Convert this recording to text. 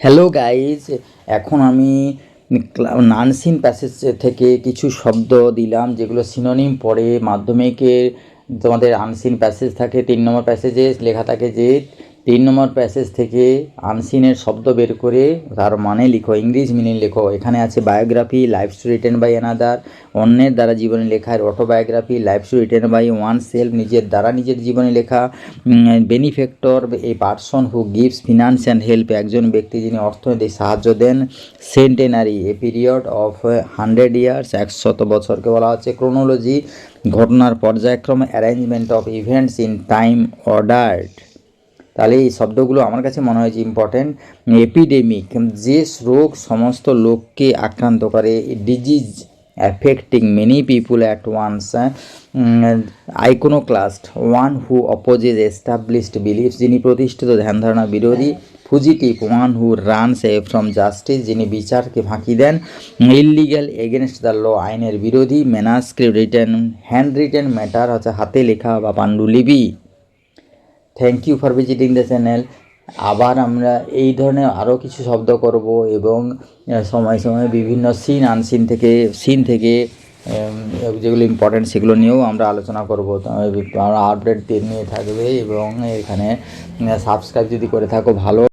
Hello guys, এখন আমি unseen passage থেকে কিছু শব্দ দিলাম যেগুলো সিনোনিম পড়ে মাধ্যমিকের। তোমাদের আনসিন প্যাসেজ থাকে 3 নম্বর প্যাসেজে লেখা থাকে যে 3 নম্বর প্যাসেজ থেকে আনসিনের শব্দ বের করে তার মানে লিখো, ইংরেজি মিনিং লেখো। এখানে আছে biography, life story written by another, অন্যের দ্বারা জীবনী লেখা autobiography, life story written by one self, নিজের দ্বারা নিজের জীবনী লেখা। Benefactor, a person who gives finance and help, একজন ব্যক্তি যিনি অর্থনৈতিক সাহায্য দেন। Centenary, a period of 100 years, 100 বছরকে বলা হচ্ছে। ক্রোনোলজি, ঘটনার পর্যায়ক্রম। Arrangement of events in time ordered. তাহলে এই শব্দগুলো আমার কাছে মনে হয়েছে ইম্পর্টেন্ট। এপিডেমিক, যে রোগ সমস্ত লোককে আক্রান্ত করে। Disease affecting many people at once. Iconoclast, one who opposes established beliefs, যিনি প্রতিষ্ঠিত ধ্যান ধারণা বিরোধী। Fugitive, one who runs a from justice, যিনি বিচারকে ফাঁকি দেন। ইললিগ্যাল, এগেনস্ট দ্য ল, আইনের বিরোধী। Manuscript, written, hand written matter হচ্ছে হাতে লেখা বা পাণ্ডুলিপি। Thank you for visiting the channel. আবার আমরা এই ধরনের আরও কিছু শব্দ করব এবং সময় সময় বিভিন্ন সিন থেকে যেগুলো ইম্পর্টেন্ট সেগুলো নিয়েও আমরা আলোচনা করব। আমরা আপডেট নিয়ে থাকবে এবং এখানে সাবস্ক্রাইব যদি করে থাকো ভালো।